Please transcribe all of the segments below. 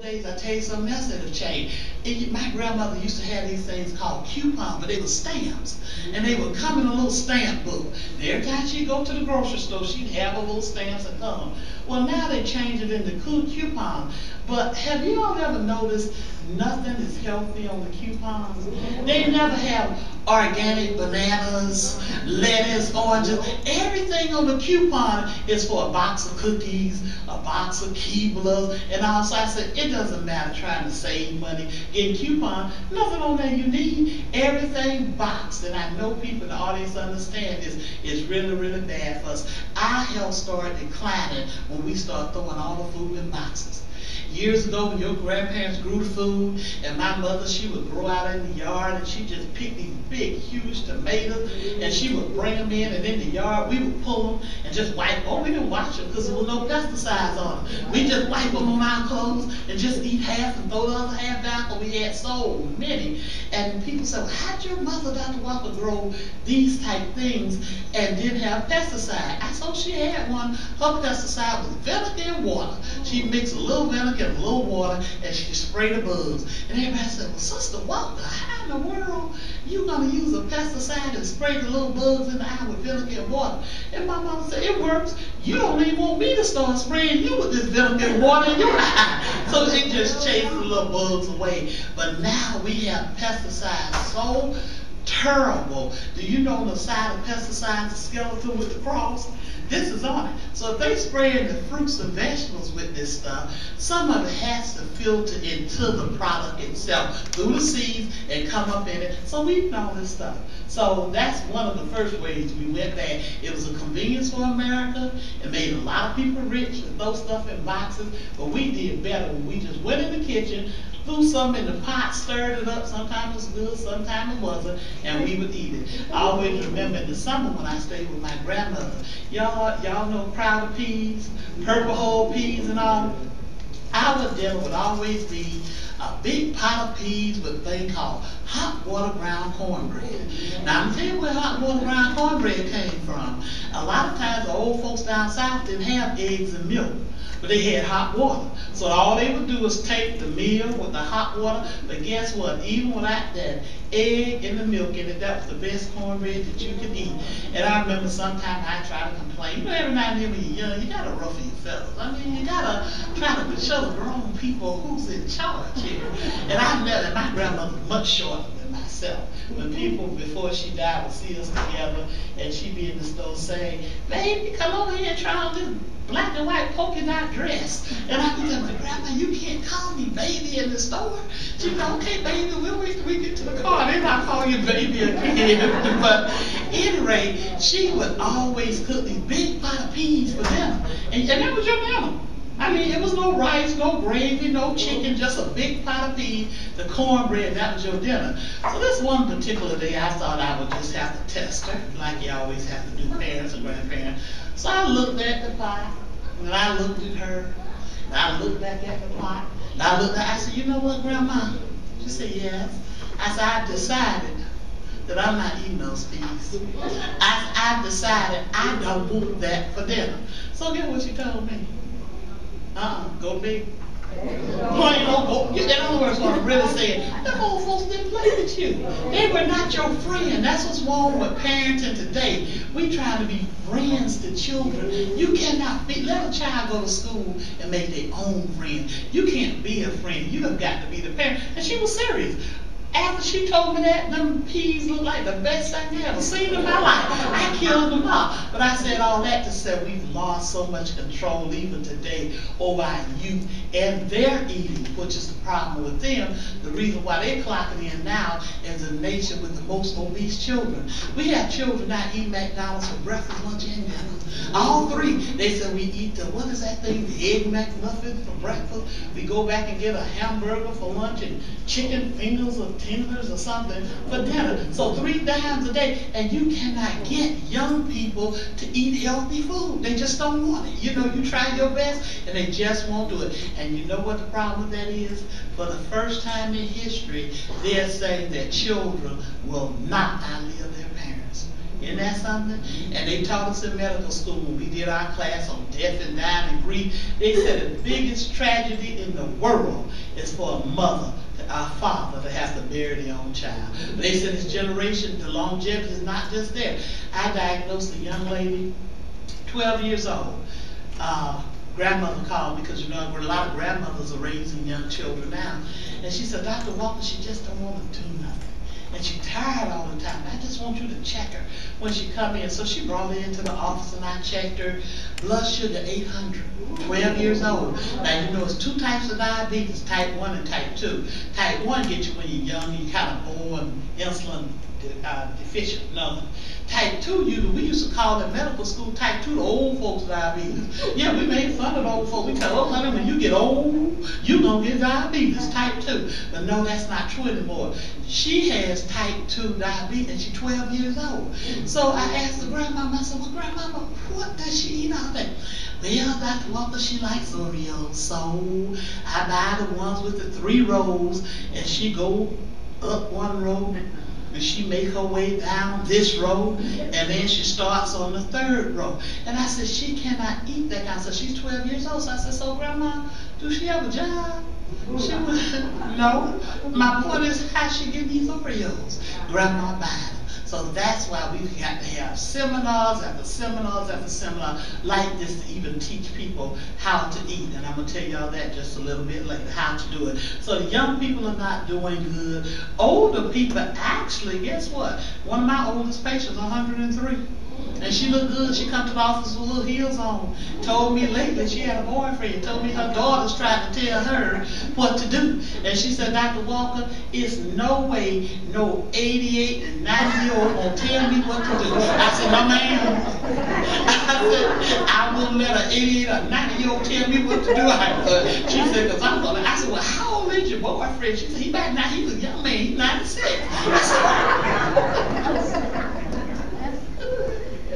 days, I tell you something else that have changed. My grandmother used to have these things called coupons, but they were stamps. And they would come in a little stamp book. And every time she'd go to the grocery store, she'd have a little stamps that come. Well, now they change it into coupons. But have you all ever noticed nothing is healthy on the coupons? They never have organic bananas, lettuce, oranges. Everything on the coupon is for a box of cookies, a box of Keeblers, and all. So I said, it doesn't matter trying to save money, getting coupon, nothing on there you need. Everything boxed, and I know people in the audience understand this, is really, really bad for us. Our health started declining when we started throwing all the food in boxes. Years ago, when your grandparents grew the food, and my mother, she would grow out in the yard, and she just picked these big, huge tomatoes, and she would bring them in, and in the yard, we would pull them and just wipe. Oh, we didn't wash them because there was no pesticides on them. We just wipe them on our clothes and just eat half and throw the other half down, because we had so many. And people said, well, how'd your mother, Dr. Walker, grow these type things and didn't have pesticide? I said, she had one. Her pesticide was vinegar and water. She mixed a little vinegar and a little water, and she sprayed the bugs. And everybody said, well, Sister Walker, how in the world you gonna use a pesticide and spray the little bugs in the eye with vinegar and water? And my mama said, it works. You don't even want me to start spraying you with this vinegar and water in your eye. So it just chased the little bugs away. But now we have pesticides so terrible. Do you know on the side of pesticides, the skeleton with the cross? This is on it. So if they spray in the fruits and vegetables with this stuff, some of it has to filter into the product itself through the seeds and come up in it. So we know this stuff. So that's one of the first ways we went bad. It was a convenience for America. It made a lot of people rich to throw stuff in boxes. But we did better when we just went in the kitchen, threw something in the pot, stirred it up. Sometimes it was good, sometimes it wasn't, and we would eat it. I always remember in the summer when I stayed with my grandmother. Y'all know crowded peas, purple whole peas and all. Our dinner would always be a big pot of peas with a thing called hot water brown cornbread. Now I'm telling you where hot water brown cornbread came from. A lot of times the old folks down south didn't have eggs and milk, but they had hot water. So all they would do was take the meal with the hot water, but guess what? Even without that egg and the milk in it, that was the best cornbread that you could eat. And I remember sometimes I try to complain. You know, every now and then when you're young, you gotta ruffle your feathers. I mean, you gotta try to show the grown people who's in charge here. And my grandmother was much shorter than myself. When people, before she died, would see us together, and she'd be in the store saying, baby, come over here and try on this black and white polka dot dress. And I would tell my grandma, you can't call me baby in the store. She'd go, okay, baby, we'll wait till we get to the car, then I'll call you baby again. But anyway, she would always cook these big pot of peas for dinner. And that was your dinner. I mean, it was no rice, no gravy, no chicken, just a big pot of peas, the cornbread, that was your dinner. So this one particular day, I thought I would just have to test her, like you always have to do, parents and grandparents. So I looked at the pot, and I looked at her, and I looked back at the pot, and I said, you know what, Grandma? She said, yes. I said, I've decided that I'm not eating those peas. I've decided I don't want that for dinner. So guess what she told me? Go big. Plain old go. In other words, what I'm really saying, them old folks didn't play with you. They were not your friend. That's what's wrong with parenting today. We try to be friends to children. You cannot let a child go to school and make their own friend. You can't be a friend. You have got to be the parent. And she was serious. After she told me that, them peas looked like the best thing I ever seen in my life. I killed them all. But I said all that to say we've lost so much control even today over our youth and their eating, which is the problem with them. The reason why they're clocking in now is a nation with the most obese children. We have children now eat McDonald's for breakfast, lunch, and dinner. All three. They said we eat the, what is that thing, the Egg McMuffin for breakfast. We go back and get a hamburger for lunch and chicken fingers or tenders or something for dinner. So 3 times a day, and you cannot get young people to eat healthy food. They just don't want it. You know, you try your best and they just won't do it. And you know what the problem with that is? For the first time in history, they're saying that children will not outlive their parents. Isn't that something? And they taught us in medical school when we did our class on death and dying and grief. They said the biggest tragedy in the world is for a mother, our father, to have to bury their own child. They said this generation, the longevity is not just there. I diagnosed a young lady, 12 years old. Grandmother called because you know a lot of grandmothers are raising young children now. And she said, Dr. Walker, she just don't want to do nothing. And she's tired all the time. I just want you to check her when she come in. So she brought her into the office and I checked her. Blood sugar 800, 12 years old. Now you know it's two types of diabetes, type 1 and type 2. Type 1 gets you when you're young, you kind of born insulin deficient. No. Type 2, we used to call in medical school type 2 the old folks diabetes. Yeah, we made fun of the old folks. We tell, oh honey, when you get old, you're going to get diabetes, type 2. But no, that's not true anymore. She has type 2 diabetes and she's 12 years old. So I asked the grandmama, I said, well, grandmama, what does she eat all day? Well, Dr. Walker, she likes Oreos, so I buy the ones with the 3 rows and she go up 1 row. And she make her way down this row, and then she starts on the 3rd row. And I said, she cannot eat that kind of stuff. She's 12 years old. So I said, so Grandma, do she have a job? She would, no. My point is, how she get these Oreos? Grandma buy them. So that's why we've got to have seminars after seminars after seminar like this to even teach people how to eat. And I'm going to tell y'all that just a little bit later, how to do it. So the young people are not doing good. Older people, actually, guess what? One of my oldest patients, 103. And she looked good. She come to the office with little heels on. Told me lately she had a boyfriend. Told me her daughter's trying to tell her what to do. And she said, Dr. Walker, it's no way no 88 and 90-year-old gonna tell me what to do. I said, no ma'am. I said, I wouldn't let an 88 or 90-year-old tell me what to do. She said, because I'm gonna. I said, well, how old is your boyfriend? She said, he back now. He's a young man. He's 96.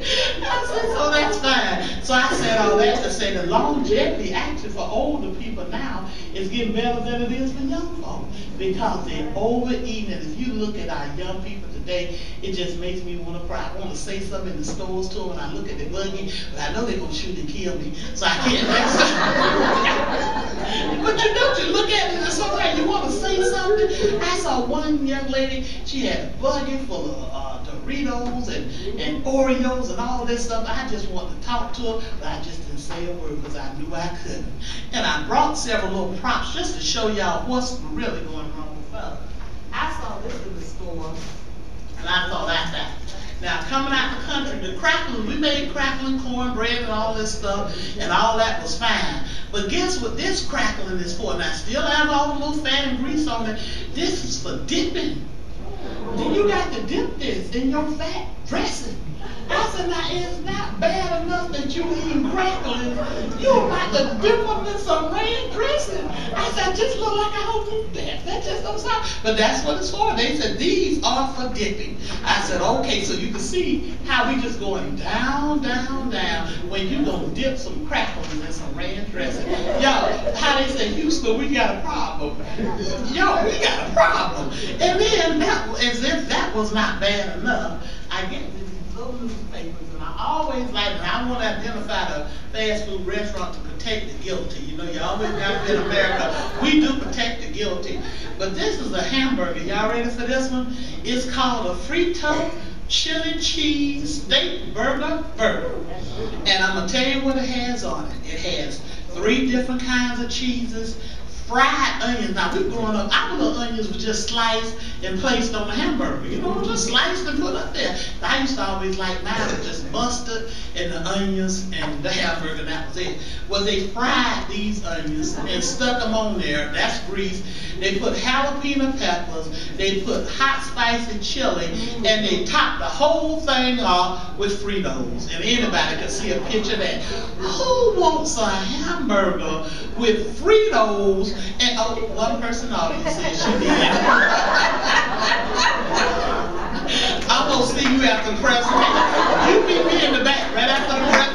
I said, so that's fine. So I said all that to say the longevity actually for older people now is getting better than it is for young folk because they're overeating. And if you look at our young people today, it just makes me want to cry. I want to say something in the stores to them and I look at the buggy, but I know they're going to shoot and kill me. So I can't But you don't, you look at it and sometimes you want to say something. I saw one young lady, she had a buggy full of Doritos and Oreos and all this stuff. I just wanted to talk to her, but I just didn't say a word because I knew I couldn't. And I brought several little props just to show y'all what's really going wrong with us. I saw this in the store, and I thought that's that. Now, coming out the country, the crackling, we made crackling cornbread and all this stuff, and all that was fine. But guess what this crackling is for? Now, still have all the little fat and grease on it. This is for dipping. Then you got to dip this in your fat dressing. I said, now it's not bad enough that you eating crackling. You about to dip them in some red dressing. I said, just look like I hope you that. That just don't sound. But that's what it's for. They said, these are for dipping. I said, okay, so you can see how we just going down, down, down when you gonna dip some crackles in some red dressing. Y'all, how they say, Houston, we got a problem. Y'all, we got a problem. And then, as if that was not bad enough, I get these little newspapers, and I always like, and I want to identify the fast food restaurant to protect the guilty. You know, you always got to in America, we do protect the guilty. But this is a hamburger. Y'all ready for this one? It's called a Frito chili cheese steak burger. And I'm going to tell you what it has on it. It has 3 different kinds of cheeses, fried onions. Now, we growing up, our little onions were just sliced and placed on the hamburger. You know, just sliced and put up there. I used to always like mine with just mustard and the onions and the hamburger, and that was it. Well, they fried these onions and stuck them on there. That's grease. They put jalapeno peppers. They put hot spicy chili, and they topped the whole thing off with Fritos. And anybody can see a picture of that. Who wants a hamburger with Fritos? And oh, one person in the audience said she did. I'm gonna see you after the presentation. You meet me in the back right after the presentation.